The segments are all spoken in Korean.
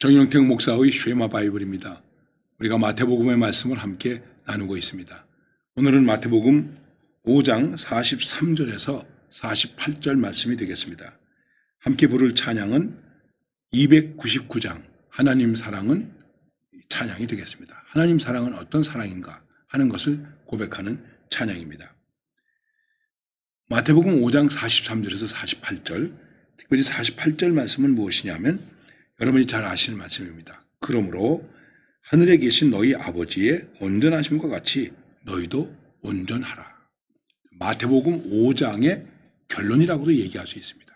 정영택 목사의 쉐마 바이블입니다. 우리가 마태복음의 말씀을 함께 나누고 있습니다. 오늘은 마태복음 5장 43절에서 48절 말씀이 되겠습니다. 함께 부를 찬양은 299장 하나님 사랑은 찬양이 되겠습니다. 하나님 사랑은 어떤 사랑인가 하는 것을 고백하는 찬양입니다. 마태복음 5장 43절에서 48절, 특별히 48절 말씀은 무엇이냐면 여러분이 잘 아시는 말씀입니다. 그러므로 하늘에 계신 너희 아버지의 온전하심과 같이 너희도 온전하라. 마태복음 5장의 결론이라고도 얘기할 수 있습니다.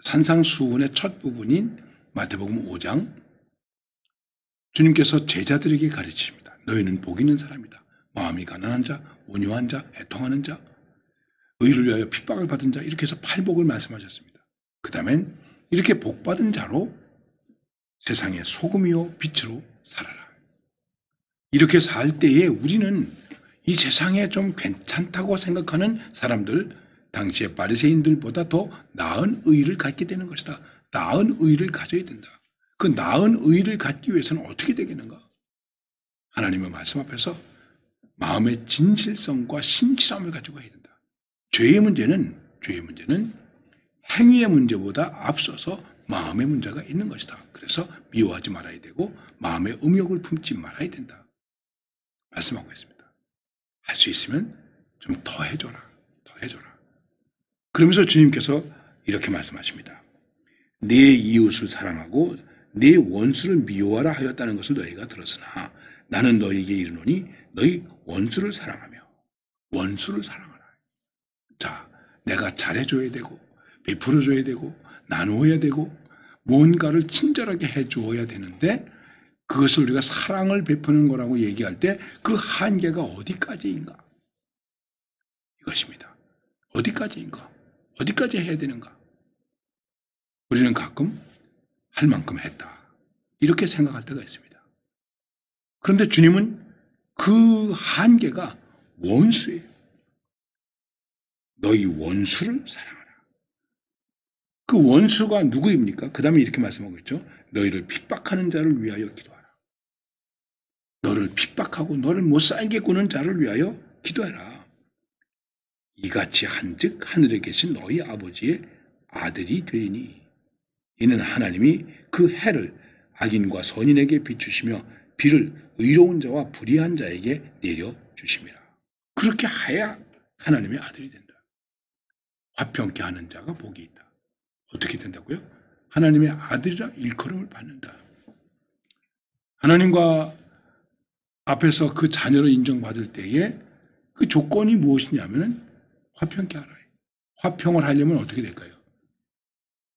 산상수훈의 첫 부분인 마태복음 5장, 주님께서 제자들에게 가르치십니다. 너희는 복 있는 사람이다. 마음이 가난한 자, 온유한 자, 애통하는 자, 의를 위하여 핍박을 받은 자, 이렇게 해서 팔복을 말씀하셨습니다. 그 다음엔 이렇게 복받은 자로 세상의 소금이요 빛으로 살아라. 이렇게 살 때에 우리는 이 세상에 좀 괜찮다고 생각하는 사람들, 당시의 바리새인들보다 더 나은 의의를 갖게 되는 것이다. 나은 의의를 가져야 된다. 그 나은 의의를 갖기 위해서는 어떻게 되겠는가? 하나님의 말씀 앞에서 마음의 진실성과 신실함을 가지고 해야 된다. 죄의 문제는 행위의 문제보다 앞서서 마음의 문제가 있는 것이다. 그래서 미워하지 말아야 되고 마음의 음욕을 품지 말아야 된다. 말씀하고 있습니다. 할 수 있으면 좀 더 해줘라. 더 해줘라. 그러면서 주님께서 이렇게 말씀하십니다. 내 이웃을 사랑하고 내 원수를 미워하라 하였다는 것을 너희가 들었으나 나는 너희에게 이르노니 너희 원수를 사랑하라. 자, 내가 잘해줘야 되고 베풀어줘야 되고 나누어야 되고 뭔가를 친절하게 해주어야 되는데 그것을 우리가 사랑을 베푸는 거라고 얘기할 때 그 한계가 어디까지인가? 이것입니다. 어디까지인가? 어디까지 해야 되는가? 우리는 가끔 할 만큼 했다. 이렇게 생각할 때가 있습니다. 그런데 주님은 그 한계가 원수예요. 너희 원수를 사랑하라. 그 원수가 누구입니까? 그 다음에 이렇게 말씀하고 있죠. 너희를 핍박하는 자를 위하여 기도하라. 너를 핍박하고 너를 못 살게 구는 자를 위하여 기도해라. 이같이 한즉 하늘에 계신 너희 아버지의 아들이 되리니 이는 하나님이 그 해를 악인과 선인에게 비추시며 비를 의로운 자와 불의한 자에게 내려주심이라. 그렇게 해야 하나님의 아들이 된다. 화평케 하는 자가 복이 있다. 어떻게 된다고요? 하나님의 아들이라 일컬음을 받는다. 하나님과 앞에서 그 자녀로 인정받을 때에 그 조건이 무엇이냐면 화평케 하라. 화평을 하려면 어떻게 될까요?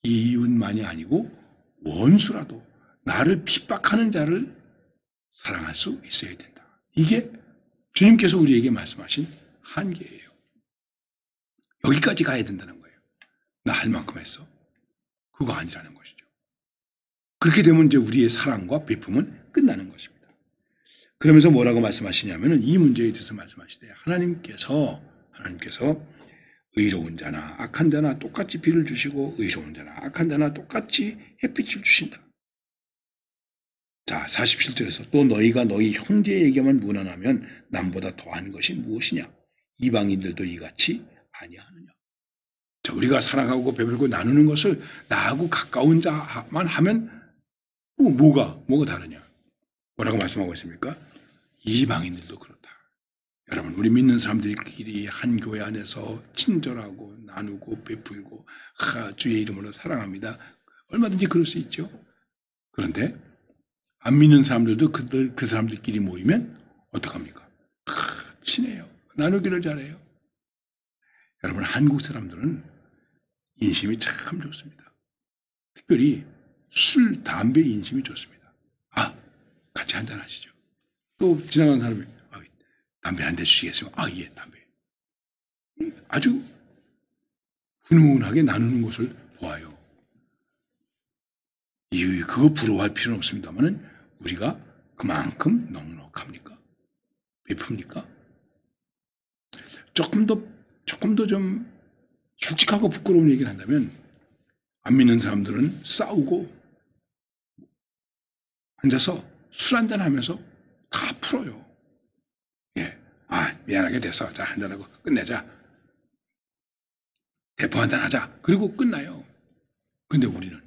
이웃만이 아니고 원수라도 나를 핍박하는 자를 사랑할 수 있어야 된다. 이게 주님께서 우리에게 말씀하신 한계예요. 여기까지 가야 된다는 거예요. 나 할 만큼 했어. 그거 아니라는 것이죠. 그렇게 되면 이제 우리의 사랑과 베품은 끝나는 것입니다. 그러면서 뭐라고 말씀하시냐면 이 문제에 대해서 말씀하시되 하나님께서 의로운 자나 악한 자나 똑같이 비를 주시고 의로운 자나 악한 자나 똑같이 햇빛을 주신다. 자, 47절에서 또 너희가 너희 형제에게만 무난하면 남보다 더한 것이 무엇이냐? 이방인들도 이같이 아니하느냐? 자, 우리가 사랑하고 베풀고 나누는 것을 나하고 가까운 자만 하면 뭐가 다르냐? 뭐라고 말씀하고 있습니까? 이방인들도 그렇다. 여러분, 우리 믿는 사람들끼리 한 교회 안에서 친절하고 나누고 베풀고 주의 이름으로 사랑합니다. 얼마든지 그럴 수 있죠. 그런데 안 믿는 사람들도 그 사람들끼리 모이면 어떡합니까? 친해요. 나누기를 잘해요. 여러분, 한국 사람들은 인심이 참 좋습니다. 특별히 술, 담배 인심이 좋습니다. 같이 한잔 하시죠. 또 지나가는 사람이 담배 한 대 주시겠어요? 예, 담배. 아주 훈훈하게 나누는 것을 보아요. 그거 부러워할 필요는 없습니다만 우리가 그만큼 넉넉합니까? 베풉니까? 조금 더 좀 솔직하고 부끄러운 얘기를 한다면 안 믿는 사람들은 싸우고 앉아서 술 한잔 하면서 다 풀어요. 예. 미안하게 됐어. 자, 한잔하고 끝내자. 대포 한잔 하자. 그리고 끝나요. 근데 우리는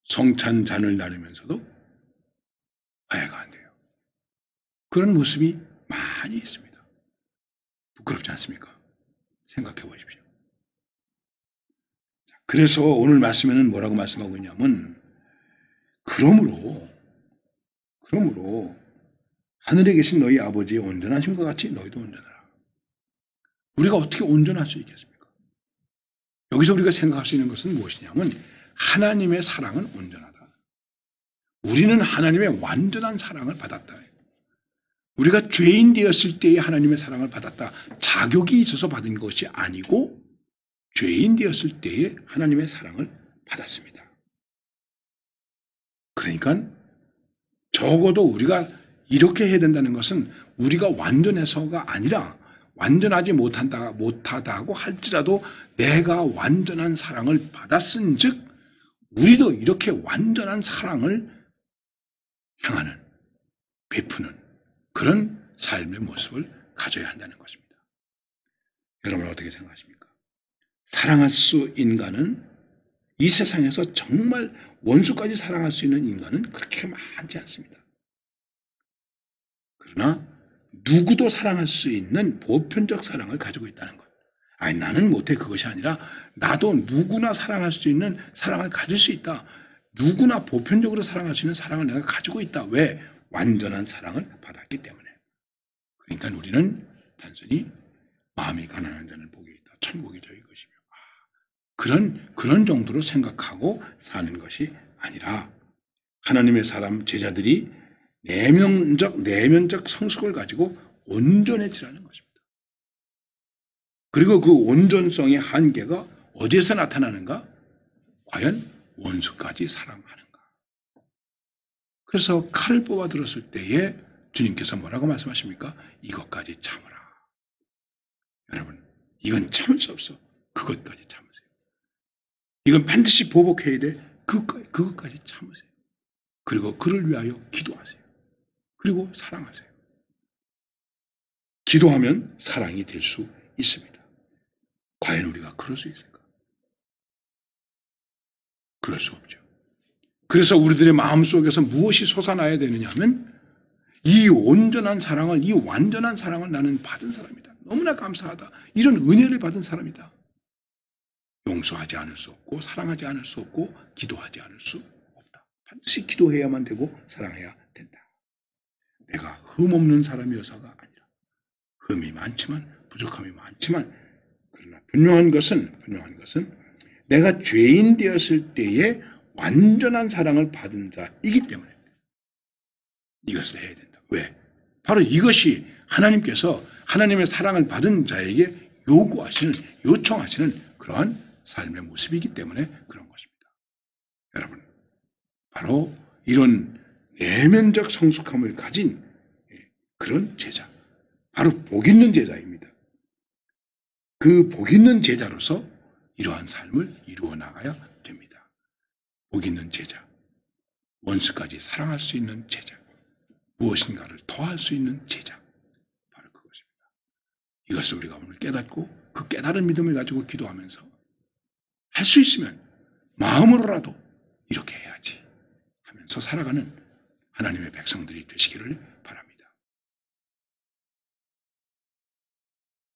성찬 잔을 나누면서도 화해가 안 돼요. 그런 모습이 많이 있습니다. 부끄럽지 않습니까? 생각해 보십시오. 그래서 오늘 말씀에는 뭐라고 말씀하고 있냐면, 그러므로 하늘에 계신 너희 아버지의 온전하심과 같이 너희도 온전하라. 우리가 어떻게 온전할 수 있겠습니까? 여기서 우리가 생각할 수 있는 것은 무엇이냐면, 하나님의 사랑은 온전하다. 우리는 하나님의 완전한 사랑을 받았다. 우리가 죄인 되었을 때에 하나님의 사랑을 받았다. 자격이 있어서 받은 것이 아니고 죄인 되었을 때에 하나님의 사랑을 받았습니다. 그러니까 적어도 우리가 이렇게 해야 된다는 것은 우리가 완전해서가 아니라, 완전하지 못하다고 할지라도 내가 완전한 사랑을 받았은 즉 우리도 이렇게 완전한 사랑을 향하는, 베푸는 그런 삶의 모습을 가져야 한다는 것입니다. 여러분 어떻게 생각하십니까? 사랑할 수 인간은 이 세상에서 정말 원수까지 사랑할 수 있는 인간은 그렇게 많지 않습니다. 그러나 누구도 사랑할 수 있는 보편적 사랑을 가지고 있다는 것. 나는 못해 그것이 아니라 나도 누구나 사랑할 수 있는 사랑을 가질 수 있다. 누구나 보편적으로 사랑할 수 있는 사랑을 내가 가지고 있다. 왜? 완전한 사랑을 받았기 때문에. 그러니까 우리는 단순히 마음이 가난한 자는 복이 있다. 천국이 저희 것이며. 그런 정도로 생각하고 사는 것이 아니라 하나님의 사람 제자들이 내면적 성숙을 가지고 온전해지라는 것입니다. 그리고 그 온전성의 한계가 어디에서 나타나는가? 과연 원수까지 사랑하는가? 그래서 칼을 뽑아 들었을 때에 주님께서 뭐라고 말씀하십니까? 이것까지 참으라. 여러분, 이건 참을 수 없어. 그것까지 참으세요. 이건 반드시 보복해야 돼. 그것까지 참으세요. 그리고 그를 위하여 기도하세요. 그리고 사랑하세요. 기도하면 사랑이 될 수 있습니다. 과연 우리가 그럴 수 있을까? 그럴 수 없죠. 그래서 우리들의 마음속에서 무엇이 솟아나야 되느냐 하면 이 온전한 사랑을, 이 완전한 사랑을 나는 받은 사람이다. 너무나 감사하다. 이런 은혜를 받은 사람이다. 용서하지 않을 수 없고 사랑하지 않을 수 없고 기도하지 않을 수 없다. 반드시 기도해야만 되고 사랑해야 된다. 내가 흠없는 사람이어서가 아니라 흠이 많지만 부족함이 많지만 그러나 분명한 것은 내가 죄인 되었을 때에 완전한 사랑을 받은 자이기 때문에 이것을 해야 된다. 왜? 바로 이것이 하나님께서 하나님의 사랑을 받은 자에게 요청하시는 그러한 삶의 모습이기 때문에 그런 것입니다. 여러분, 바로 이런 내면적 성숙함을 가진 그런 제자, 바로 복 있는 제자입니다. 그 복 있는 제자로서 이러한 삶을 이루어 나가야 됩니다. 복 있는 제자, 원수까지 사랑할 수 있는 제자, 무엇인가를 더할 수 있는 제자, 바로 그것입니다. 이것을 우리가 오늘 깨닫고 그 깨달은 믿음을 가지고 기도하면서 할 수 있으면 마음으로라도 이렇게 해야지 하면서 살아가는 하나님의 백성들이 되시기를 바랍니다.